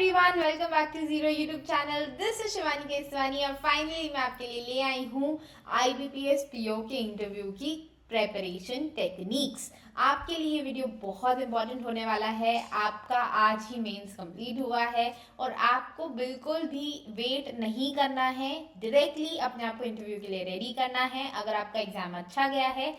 Everyone, welcome back to zero YouTube channel. This is Shivani Keswani और finally मैं आपके लिए ले आई हूँ आईबीपीएस पीओ के इंटरव्यू की प्रेपरेशन टेक्निक्स। आपके लिए ये वीडियो बहुत इंपॉर्टेंट होने वाला है। आपका आज ही मेंस कंप्लीट हुआ है और आपको बिल्कुल भी वेट नहीं करना है, डायरेक्टली अपने आप को इंटरव्यू के लिए रेडी करना है। अगर आपका एग्जाम अच्छा गया है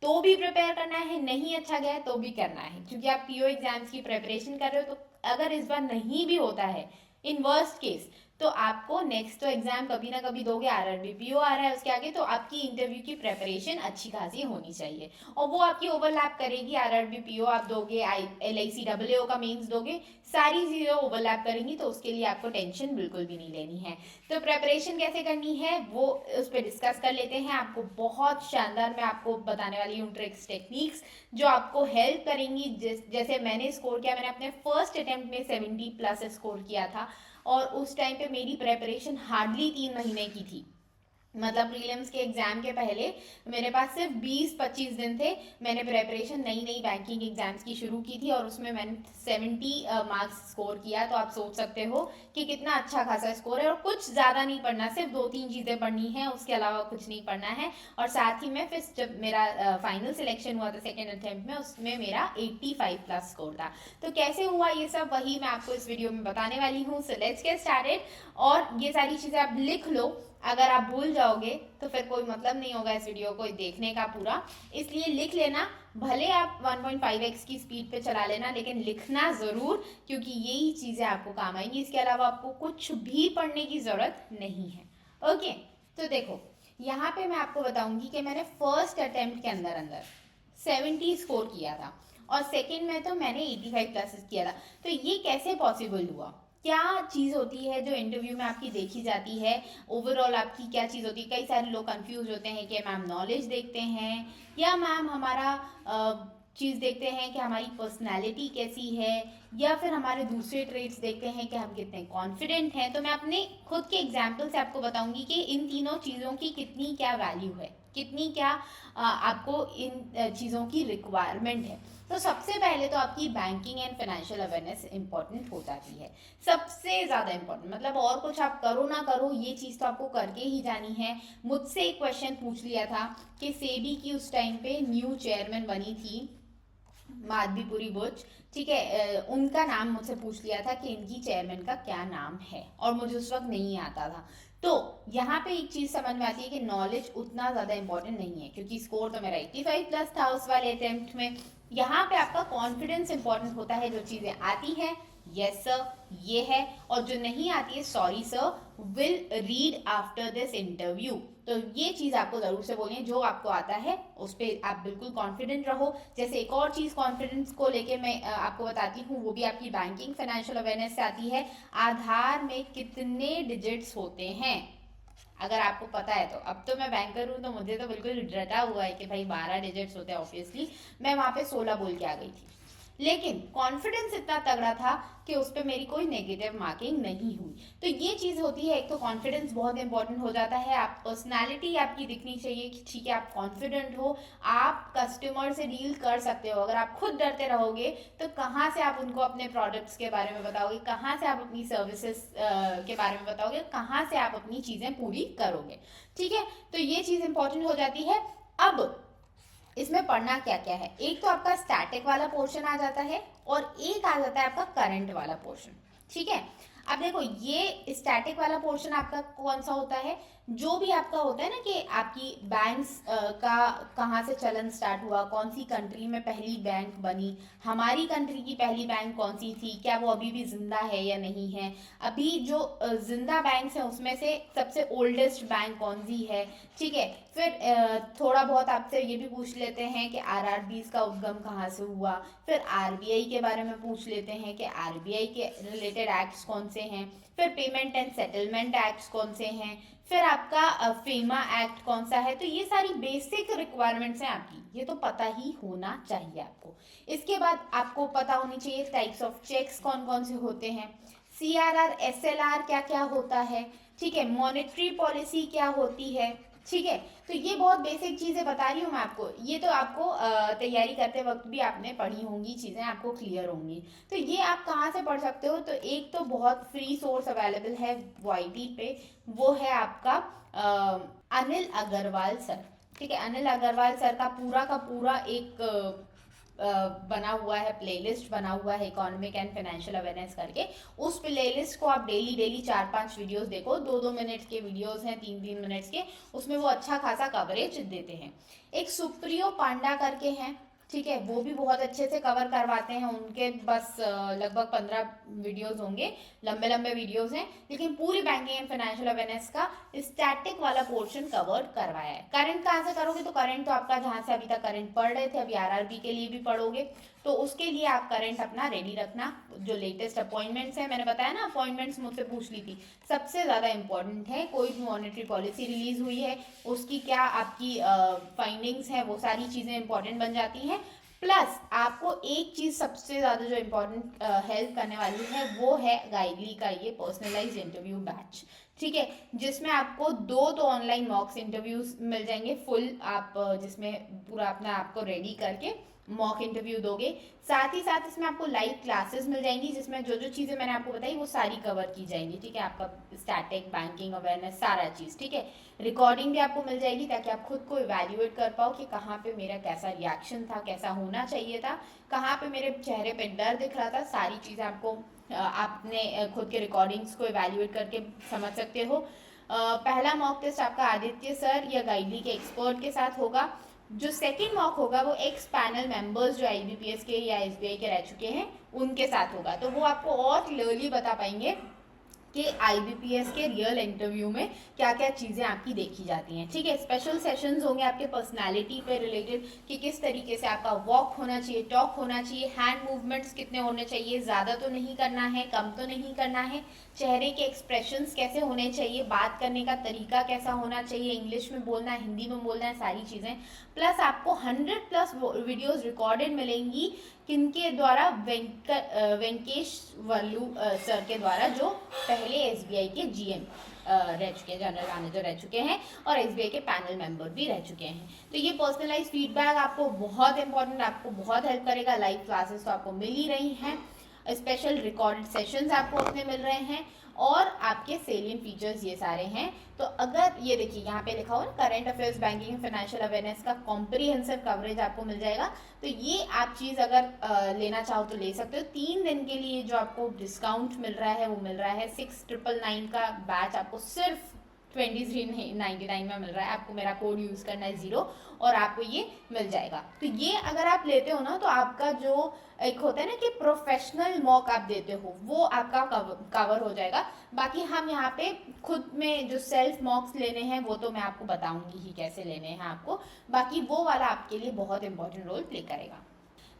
तो भी प्रिपेयर करना है, नहीं अच्छा गया है तो भी करना है, क्योंकि आप पीओ एग्जाम्स की प्रिपरेशन कर रहे हो। तो अगर इस बार नहीं भी होता है, इन वर्स्ट केस, तो आपको नेक्स्ट तो एग्जाम कभी ना कभी दोगे। आरआरबी पीओ आ रहा है उसके आगे, तो आपकी इंटरव्यू की प्रिपरेशन अच्छी खासी होनी चाहिए और वो आपकी ओवरलैप करेगी। आरआरबी पीओ आप दोगे, LICAA का मेंस दोगे, सारी चीज़ें ओवरलैप करेंगी, तो उसके लिए आपको टेंशन बिल्कुल भी नहीं लेनी है। तो प्रेपरेशन कैसे करनी है वो उस पर डिस्कस कर लेते हैं। आपको बहुत शानदार मैं आपको बताने वाली हूँ ट्रिक्स टेक्निक्स जो आपको हेल्प करेंगी। जैसे मैंने स्कोर किया, मैंने अपने फर्स्ट अटेम्प्ट में 70+ स्कोर किया था और उस टाइम पे मेरी प्रेपरेशन हार्डली 3 महीने की थी। मतलब प्रीलिम्स के एग्जाम के पहले मेरे पास सिर्फ 20-25 दिन थे। मैंने प्रेपरेशन नई नई बैंकिंग एग्जाम्स की शुरू की थी और उसमें मैंने 70 मार्क्स स्कोर किया। तो आप सोच सकते हो कि कितना अच्छा खासा स्कोर है। और कुछ ज़्यादा नहीं पढ़ना, सिर्फ 2-3 चीज़ें पढ़नी है, उसके अलावा कुछ नहीं पढ़ना है। और साथ ही में फिर जब मेरा फाइनल सिलेक्शन हुआ था सेकेंड अटेम्प्ट में, उसमें मेरा 85+ स्कोर था। तो कैसे हुआ ये सब, वही मैं आपको इस वीडियो में बताने वाली हूँ। So let's get started. और ये सारी चीज़ें आप लिख लो। अगर आप भूल जाओगे तो फिर कोई मतलब नहीं होगा इस वीडियो को देखने का पूरा, इसलिए लिख लेना। भले आप 1.5x की स्पीड पे चला लेना, लेकिन लिखना ज़रूर, क्योंकि यही चीज़ें आपको काम आएंगी। इसके अलावा आपको कुछ भी पढ़ने की ज़रूरत नहीं है। ओके, तो देखो यहाँ पे मैं आपको बताऊंगी कि मैंने फर्स्ट अटेम्प्ट के अंदर अंदर 70 स्कोर किया था और सेकेंड में तो मैंने 85+ किया था। तो ये कैसे पॉसिबल हुआ, क्या चीज़ होती है जो इंटरव्यू में आपकी देखी जाती है, ओवरऑल आपकी क्या चीज़ होती है। कई सारे लोग कंफ्यूज होते हैं कि मैम नॉलेज देखते हैं या मैम हमारा चीज़ देखते हैं कि हमारी पर्सनैलिटी कैसी है, या फिर हमारे दूसरे ट्रेड्स देखते हैं कि हम कितने कॉन्फिडेंट हैं। तो मैं अपने खुद के एग्जाम्पल से आपको बताऊंगी कि इन तीनों चीज़ों की कितनी क्या वैल्यू है, कितनी क्या आपको इन चीज़ों की रिक्वायरमेंट है। तो सबसे पहले तो आपकी banking and financial awareness important हो जाती है, सबसे ज़्यादा इंपॉर्टेंट। मतलब और कुछ आप करो ना करो, ये चीज़ तो आपको करके ही जानी है। मुझसे एक क्वेश्चन पूछ लिया था कि सेबी की उस टाइम पे न्यू चेयरमैन बनी थी माधवीपुरी बुच, ठीक है, उनका नाम मुझसे पूछ लिया था कि इनकी चेयरमैन का क्या नाम है, और मुझे उस वक्त नहीं आता था। तो यहाँ पे एक चीज़ समझ में आती है कि नॉलेज उतना ज़्यादा इंपॉर्टेंट नहीं है, क्योंकि स्कोर तो मेरा 85+ था उस वाले अटेम्प्ट में। यहाँ पे आपका कॉन्फिडेंस इंपॉर्टेंट होता है। जो चीज़ें आती हैं यस सर ये है, और जो नहीं आती है sorry sir will read after this interview. तो ये चीज़ आपको ज़रूर से बोलनी है। जो आपको आता है उस पर आप बिल्कुल कॉन्फिडेंट रहो। जैसे एक और चीज़ कॉन्फिडेंस को लेके मैं आपको बताती हूँ, वो भी आपकी बैंकिंग फाइनेंशियल अवेयरनेस से आती है। आधार में कितने डिजिट्स होते हैं, अगर आपको पता है तो। अब तो मैं बैंकर हूँ तो मुझे तो बिल्कुल रटा हुआ है कि भाई 12 डिजिट्स होते हैं। ऑब्वियसली मैं वहाँ पे 16 बोल के आ गई थी, लेकिन कॉन्फिडेंस इतना तगड़ा था कि उस पर मेरी कोई नेगेटिव मार्किंग नहीं हुई। तो ये चीज़ होती है, एक तो कॉन्फिडेंस बहुत इंपॉर्टेंट हो जाता है। आप पर्सनालिटी आपकी दिखनी चाहिए कि ठीक है आप कॉन्फिडेंट हो, आप कस्टमर से डील कर सकते हो। अगर आप खुद डरते रहोगे तो कहाँ से आप उनको अपने प्रोडक्ट्स के बारे में बताओगे, कहाँ से आप अपनी सर्विसेज के बारे में बताओगे, कहाँ से आप अपनी चीज़ें पूरी करोगे। ठीक है, तो ये चीज़ इंपॉर्टेंट हो जाती है। अब इसमें पढ़ना क्या क्या है, एक तो आपका स्टैटिक वाला पोर्शन आ जाता है और एक आ जाता है आपका करंट वाला पोर्शन। ठीक है, अब देखो ये स्टैटिक वाला पोर्शन आपका कौन सा होता है, जो भी आपका होता है ना कि आपकी बैंक्स का कहाँ से चलन स्टार्ट हुआ, कौन सी कंट्री में पहली बैंक बनी, हमारी कंट्री की पहली बैंक कौन सी थी, क्या वो अभी भी जिंदा है या नहीं है, अभी जो जिंदा बैंक्स हैं उसमें से सबसे ओल्डेस्ट बैंक कौन सी है। ठीक है, फिर थोड़ा बहुत आपसे ये भी पूछ लेते हैं कि आरआरबीज का उद्गम कहाँ से हुआ। फिर आरबीआई के बारे में पूछ लेते हैं कि आरबीआई के रिलेटेड एक्ट्स कौन से हैं। फिर पेमेंट एंड सेटलमेंट एक्ट्स कौन से हैं। फिर आपका फेमा एक्ट कौन सा है। तो ये सारी बेसिक रिक्वायरमेंट्स हैं आपकी, ये तो पता ही होना चाहिए आपको। इसके बाद आपको पता होनी चाहिए टाइप्स ऑफ चेक्स कौन कौन से होते हैं, CRR SLR क्या क्या होता है। ठीक है, मॉनेटरी पॉलिसी क्या होती है। ठीक है। तो ये बहुत बेसिक चीज़ें बता रही हूँ मैं आपको, ये तो आपको तैयारी करते वक्त भी आपने पढ़ी होंगी, चीज़ें आपको क्लियर होंगी। तो ये आप कहाँ से पढ़ सकते हो, तो एक तो बहुत फ्री सोर्स अवेलेबल है YT पे, वो है आपका अनिल अग्रवाल सर। ठीक है, अनिल अग्रवाल सर का पूरा एक बना हुआ है, प्लेलिस्ट बना हुआ है इकोनॉमिक एंड फाइनेंशियल अवेयरनेस करके। उस प्लेलिस्ट को आप डेली डेली 4-5 वीडियोस देखो, 2-2 मिनट के वीडियोस हैं, 3-3 मिनट्स के, उसमें वो अच्छा खासा कवरेज देते हैं। एक सुप्रियो पांडा करके हैं, ठीक है, वो भी बहुत अच्छे से कवर करवाते हैं। उनके बस लगभग 15 वीडियोस होंगे, लंबे लंबे वीडियोस हैं, लेकिन पूरी बैंकिंग एंड फाइनेंशियल अवेयरनेस का स्टैटिक वाला पोर्शन कवर करवाया है। करंट कहाँ से करोगे, तो करंट तो आपका जहाँ से अभी तक करंट पढ़ रहे थे, अभी RRB के लिए भी पढ़ोगे, तो उसके लिए आप करंट अपना रेडी रखना। जो लेटेस्ट अपॉइंटमेंट्स है, मैंने बताया ना अपॉइंटमेंट्स मुझसे पूछ ली थी, सबसे ज़्यादा इंपॉर्टेंट है। कोई भी मॉनेटरी पॉलिसी रिलीज हुई है, उसकी क्या आपकी फाइंडिंग्स है, वो सारी चीज़ें इंपॉर्टेंट बन जाती हैं। प्लस आपको एक चीज़ सबसे ज़्यादा जो इम्पोर्टेंट हेल्प करने वाली है, वो है गाइडली का ये पर्सनलाइज इंटरव्यू बैच। ठीक है, जिसमें आपको 2 तो ऑनलाइन मॉक्स इंटरव्यूज मिल जाएंगे फुल, आप जिसमें पूरा अपना आपको रेडी करके मॉक इंटरव्यू दोगे। साथ ही साथ इसमें आपको लाइव क्लासेस मिल जाएंगी, जिसमें जो जो चीज़ें मैंने आपको बताई वो सारी कवर की जाएंगी। ठीक है, आपका स्टैटिक, बैंकिंग अवेयरनेस, सारा चीज़। ठीक है, रिकॉर्डिंग भी आपको मिल जाएगी, ताकि आप खुद को इवेल्युएट कर पाओ कि कहाँ पे मेरा कैसा रिएक्शन था, कैसा होना चाहिए था, कहाँ पे मेरे चेहरे पे डर दिख रहा था, सारी चीज़ें आपको आपने खुद के रिकॉर्डिंग्स को इवेल्युएट करके समझ सकते हो। पहला मॉक टेस्ट आपका आदित्य सर या गाइडली के एक्सपर्ट के साथ होगा। जो सेकंड मॉक होगा वो एक्स पैनल मेंबर्स जो IBPS के या SBI के रह चुके हैं उनके साथ होगा, तो वो आपको और क्लियरली बता पाएंगे कि IBPS के रियल इंटरव्यू में क्या क्या चीज़ें आपकी देखी जाती हैं। ठीक है, स्पेशल सेशंस होंगे आपके पर्सनालिटी पे रिलेटेड, कि किस तरीके से आपका वॉक होना चाहिए, टॉक होना चाहिए, हैंड मूवमेंट्स कितने होने चाहिए, ज़्यादा तो नहीं करना है, कम तो नहीं करना है, चेहरे के एक्सप्रेशंस कैसे होने चाहिए, बात करने का तरीका कैसा होना चाहिए, इंग्लिश में बोलना है, हिंदी में बोलना है, सारी चीज़ें। प्लस आपको 100+ वीडियोज़ रिकॉर्डेड मिलेंगी, किनके द्वारा, वेंकेश वर्लू सर के द्वारा, जो पहले SBI के GM रह चुके हैं, जनरल मैनेजर रह चुके हैं, और SBI के पैनल मेंबर भी रह चुके हैं। तो ये पर्सनलाइज फीडबैक आपको बहुत इंपॉर्टेंट, आपको बहुत हेल्प करेगा। लाइव क्लासेस तो आपको मिल ही रही हैं, स्पेशल रिकॉर्डेड सेशंस आपको अपने मिल रहे हैं, और आपके सेलियंट फीचर्स ये सारे हैं। तो अगर ये देखिए यहाँ पे लिखा हुआ है current affairs, banking, financial awareness का कॉम्प्रिहेंसिव कवरेज आपको मिल जाएगा। तो ये आप चीज़ अगर लेना चाहो तो ले सकते हो। 3 दिन के लिए जो आपको डिस्काउंट मिल रहा है वो मिल रहा है 6999 का बैच आपको सिर्फ 2399 में मिल रहा है। आपको मेरा कोड यूज़ करना है 0 और आपको ये मिल जाएगा। तो ये अगर आप लेते हो ना, तो आपका जो एक होता है ना कि प्रोफेशनल मॉक आप देते हो, वो आपका कवर हो जाएगा। बाकी हम यहाँ पे खुद में जो सेल्फ मॉक्स लेने हैं वो तो मैं आपको बताऊंगी ही कैसे लेने हैं आपको, बाकी वो वाला आपके लिए बहुत इंपॉर्टेंट रोल प्ले करेगा।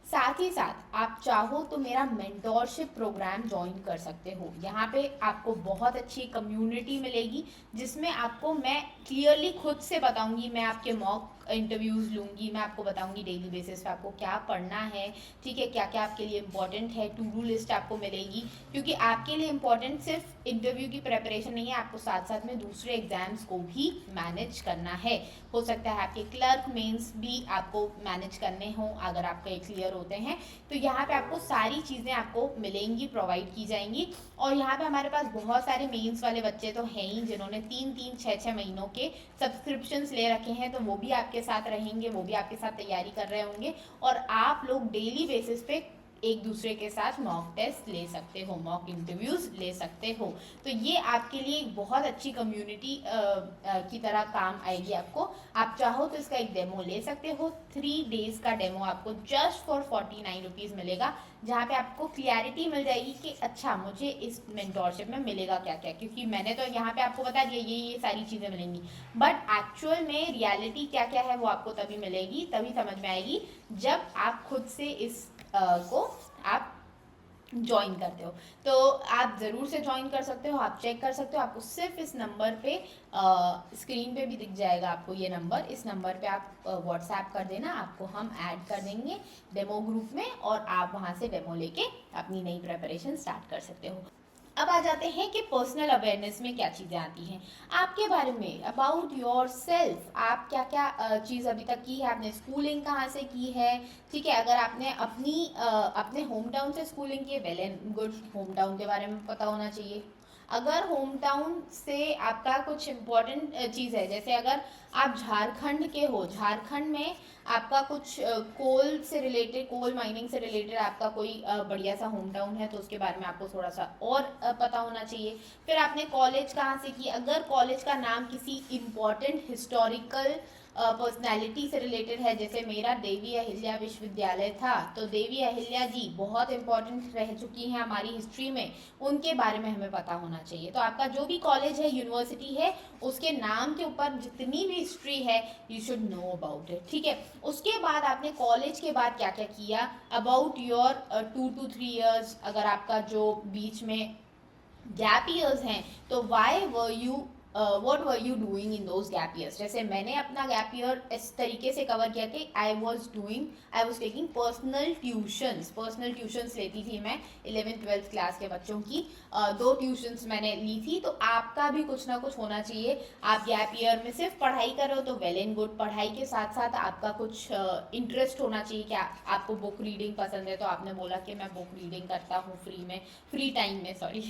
साथ ही साथ आप चाहो तो मेरा मेंटोरशिप प्रोग्राम ज्वाइन कर सकते हो। यहाँ पे आपको बहुत अच्छी कम्युनिटी मिलेगी, जिसमें आपको मैं क्लियरली खुद से बताऊंगी, मैं आपके मॉक इंटरव्यूज़ लूँगी, मैं आपको बताऊंगी डेली बेसिस पे आपको क्या पढ़ना है। ठीक है, क्या क्या आपके लिए इंपॉर्टेंट है, टू डू लिस्ट आपको मिलेगी, क्योंकि आपके लिए इंपॉर्टेंट सिर्फ इंटरव्यू की प्रेपरेशन नहीं है, आपको साथ साथ में दूसरे एग्जाम्स को भी मैनेज करना है। हो सकता है आपके क्लर्क मेंस भी आपको मैनेज करने हों, अगर आपका क्लियर होते हैं तो यहाँ पे आपको सारी चीज़ें आपको मिलेंगी, प्रोवाइड की जाएंगी। और यहाँ पे हमारे पास बहुत सारे मेंस वाले बच्चे तो हैं ही, जिन्होंने 3-3, 6-6 महीनों के सब्सक्रिप्शंस ले रखे हैं, तो वो भी आपके साथ रहेंगे, वो भी आपके साथ तैयारी कर रहे होंगे, और आप लोग डेली बेसिस पे एक दूसरे के साथ मॉक टेस्ट ले सकते हो, मॉक इंटरव्यूज ले सकते हो। तो ये आपके लिए एक बहुत अच्छी कम्युनिटी की तरह काम आएगी आपको। आप चाहो तो इसका एक डेमो ले सकते हो। 3 डेज का डेमो आपको जस्ट फॉर 49 रुपीज़ मिलेगा, जहाँ पे आपको क्लियरिटी मिल जाएगी कि अच्छा मुझे इस मेंटोरशिप में मिलेगा क्या क्या, क्योंकि मैंने तो यहाँ पे आपको बता दिया ये सारी चीज़ें मिलेंगी, बट एक्चुअल में रियलिटी क्या क्या है वो आपको तभी मिलेगी, तभी समझ में आएगी जब आप खुद से इस को आप ज्वाइन करते हो। तो आप ज़रूर से ज्वाइन कर सकते हो, आप चेक कर सकते हो। आपको सिर्फ इस नंबर पे स्क्रीन पे भी दिख जाएगा आपको ये नंबर, इस नंबर पे आप व्हाट्सएप कर देना, आपको हम ऐड कर देंगे डेमो ग्रुप में, और आप वहाँ से डेमो लेके अपनी नई प्रिपरेशन स्टार्ट कर सकते हो। अब आ जाते हैं कि पर्सनल अवेयरनेस में क्या चीज़ें आती हैं आपके बारे में, अबाउट योर सेल्फ। आप क्या क्या चीज़ अभी तक की है, आपने स्कूलिंग कहाँ से की है, ठीक है। अगर आपने अपने होम टाउन से स्कूलिंग की है, well and good, home town के बारे में पता होना चाहिए। अगर होम टाउन से आपका कुछ इम्पोर्टेंट चीज़ है, जैसे अगर आप झारखंड के हो, झारखंड में आपका कुछ कोल से रिलेटेड, कोल माइनिंग से रिलेटेड आपका कोई बढ़िया सा होम टाउन है, तो उसके बारे में आपको थोड़ा सा और पता होना चाहिए। फिर आपने कॉलेज कहाँ से की, अगर कॉलेज का नाम किसी इम्पोर्टेंट हिस्टोरिकल पर्सनैलिटी से रिलेटेड है, जैसे मेरा देवी अहिल्या विश्वविद्यालय था, तो देवी अहिल्या जी बहुत इंपॉर्टेंट रह चुकी हैं हमारी हिस्ट्री में, उनके बारे में हमें पता होना चाहिए। तो आपका जो भी कॉलेज है, यूनिवर्सिटी है, उसके नाम के ऊपर जितनी भी हिस्ट्री है, you should know about it, ठीक है। उसके बाद आपने कॉलेज के बाद क्या क्या किया, अबाउट योर 2 to 3 years, अगर आपका जो बीच में गैप ईयर्स हैं, तो why were you what were you doing in those gap years. जैसे मैंने अपना गैप ईयर इस तरीके से कवर किया कि I was taking personal tuitions लेती थी मैं 11th-12th क्लास के बच्चों की। 2 ट्यूशंस मैंने ली थी। तो आपका भी कुछ ना कुछ होना चाहिए। आप गैप ईयर में सिर्फ पढ़ाई कर रहे हो तो वेल एंड गुड, पढ़ाई के साथ साथ आपका कुछ इंटरेस्ट होना चाहिए। क्या आपको बुक रीडिंग पसंद है, तो आपने बोला कि मैं बुक रीडिंग करता हूँ फ्री टाइम में, सॉरी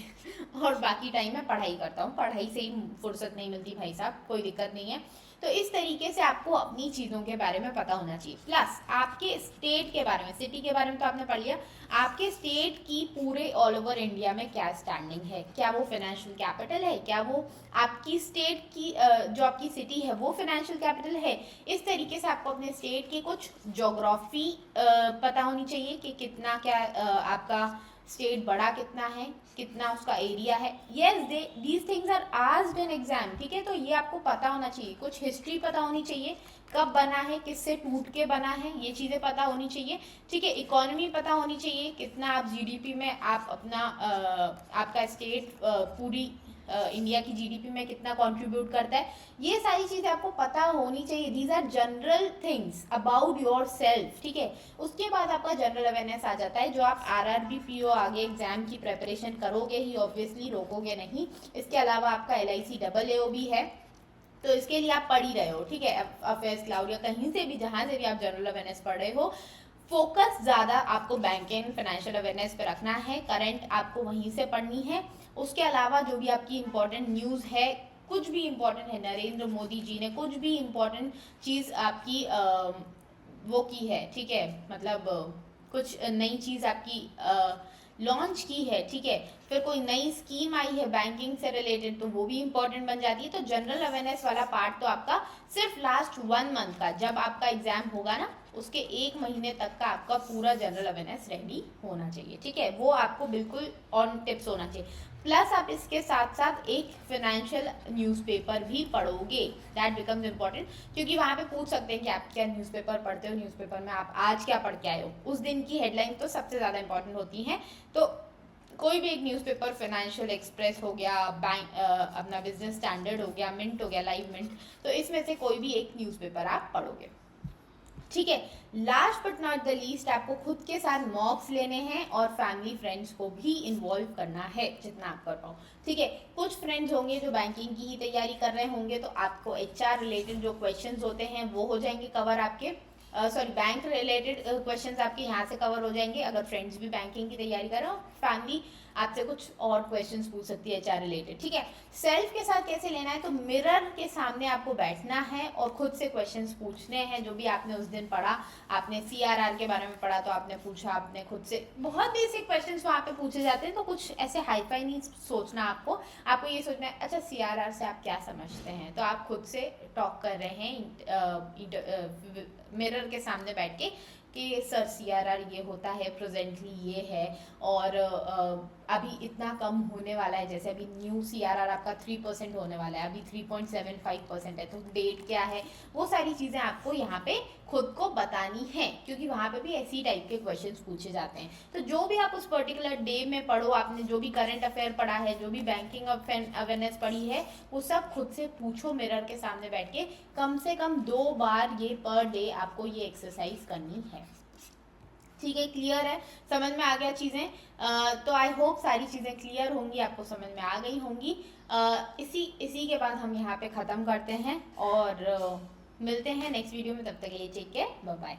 और बाकी टाइम में पढ़ाई करता हूँ, पढ़ाई से ही फुर्सत नहीं मिलती भाई साहब, कोई दिक्कत नहीं है। तो इस तरीके से आपको अपनी चीज़ों के बारे में पता होना चाहिए। प्लस आपके स्टेट के बारे में, सिटी के बारे में तो आपने पढ़ लिया, आपके स्टेट की पूरे ऑल ओवर इंडिया में क्या स्टैंडिंग है, क्या वो फाइनेंशियल कैपिटल है, क्या वो आपकी स्टेट की जो आपकी सिटी है वो फाइनेंशियल कैपिटल है। इस तरीके से आपको अपने स्टेट की कुछ ज्योग्राफी पता होनी चाहिए कि कितना क्या आपका स्टेट बड़ा कितना है, कितना उसका एरिया है। Yes, these things are asked in exam, ठीक है। तो ये आपको पता होना चाहिए। कुछ हिस्ट्री पता होनी चाहिए, कब बना है, किससे टूट के बना है, ये चीज़ें पता होनी चाहिए, ठीक है। इकोनॉमी पता होनी चाहिए, कितना आप जीडीपी में आप अपना आपका स्टेट पूरी इंडिया की जीडीपी में कितना कंट्रीब्यूट करता है, ये सारी चीज़ें आपको पता होनी चाहिए। These are general things about yourself, ठीक है। उसके बाद आपका जनरल अवेयरनेस आ जाता है, जो आप आरआरबी पीओ आगे एग्जाम की प्रेपरेशन करोगे ही, ऑब्वियसली रोकोगे नहीं। इसके अलावा आपका LIC AAA भी है, तो इसके लिए आप पढ़ ही रहे हो, ठीक है। अफेयर्स क्लाउड या कहीं से भी, जहाँ से भी आप जनरल अवेयरनेस पढ़ रहे हो, फोकस ज़्यादा आपको बैंकिंग फाइनेंशियल अवेयरनेस पे रखना है, करंट आपको वहीं से पढ़नी है। उसके अलावा जो भी आपकी इंपॉर्टेंट न्यूज़ है, कुछ भी इंपॉर्टेंट है, नरेंद्र मोदी जी ने कुछ भी इंपॉर्टेंट चीज़ आपकी वो की है, ठीक है, मतलब कुछ नई चीज़ आपकी लॉन्च की है, ठीक है, फिर कोई नई स्कीम आई है बैंकिंग से रिलेटेड, तो वो भी इंपॉर्टेंट बन जाती है। तो जनरल अवेयरनेस वाला पार्ट तो आपका सिर्फ लास्ट 1 मंथ का, जब आपका एग्जाम होगा ना, उसके 1 महीने तक का आपका पूरा जनरल अवेयरनेस रेडी होना चाहिए, ठीक है। वो आपको बिल्कुल ऑन टिप्स होना चाहिए। प्लस आप इसके साथ साथ एक फाइनेंशियल न्यूज़पेपर भी पढ़ोगे, दैट बिकम्स इम्पॉर्टेंट, क्योंकि वहाँ पे पूछ सकते हैं कि आप क्या न्यूज़पेपर पढ़ते हो, न्यूज़पेपर में आप आज क्या पढ़ के आए हो। उस दिन की हेडलाइन तो सबसे ज़्यादा इंपॉर्टेंट होती हैं। तो कोई भी एक न्यूज़पेपर, फाइनेंशियल एक्सप्रेस हो गया, बैंक अपना बिजनेस स्टैंडर्ड हो गया, मिंट हो गया, लाइव मिंट, तो इसमें से कोई भी एक न्यूज़पेपर आप पढ़ोगे, ठीक है। Last but not the least, आपको खुद के साथ मॉक्स लेने हैं और फैमिली फ्रेंड्स को भी इन्वॉल्व करना है जितना आप कर पाओ, ठीक है। कुछ फ्रेंड्स होंगे जो बैंकिंग की ही तैयारी कर रहे होंगे, तो आपको HR रिलेटेड जो क्वेश्चंस होते हैं वो हो जाएंगे कवर आपके, सॉरी बैंक रिलेटेड क्वेश्चंस आपके यहाँ से कवर हो जाएंगे, अगर फ्रेंड्स भी बैंकिंग की तैयारी कर रहे हो। फैमिली आपसे कुछ और क्वेश्चंस पूछ सकती है HR रिलेटेड, ठीक है। सेल्फ के साथ कैसे लेना है, तो मिरर के सामने आपको बैठना है और खुद से क्वेश्चंस पूछने हैं, जो भी आपने उस दिन पढ़ा। आपने CRR के बारे में पढ़ा तो आपने पूछा, आपने खुद से, बहुत बेसिक क्वेश्चंस वहाँ पे पूछे जाते हैं, तो कुछ ऐसे हाईफाई नहीं सोचना आपको ये सोचना है अच्छा CRR से आप क्या समझते हैं। तो आप खुद से टॉक कर रहे हैं मिरर के सामने बैठ के कि सर CRR ये होता है, प्रेजेंटली ये है, और अभी इतना कम होने वाला है, जैसे अभी न्यू CRR आपका 3% होने वाला है, अभी 3.75% है, तो डेट क्या है, वो सारी चीज़ें आपको यहाँ पे खुद को बतानी है, क्योंकि वहाँ पे भी ऐसी टाइप के क्वेश्चंस पूछे जाते हैं। तो जो भी आप उस पर्टिकुलर डे में पढ़ो, आपने जो भी करंट अफेयर पढ़ा है, जो भी बैंकिंग अवेयरनेस पढ़ी है, वो सब खुद से पूछो मिरर के सामने बैठ के। कम से कम 2 बार ये पर डे आपको ये एक्सरसाइज करनी है। ठीक है, क्लियर है, समझ में आ गया चीज़ें। तो आई होप सारी चीज़ें क्लियर होंगी, आपको समझ में आ गई होंगी। इसी के बाद हम यहाँ पे ख़त्म करते हैं और मिलते हैं नेक्स्ट वीडियो में। तब तक के लिए टेक केयर, बाय बाय।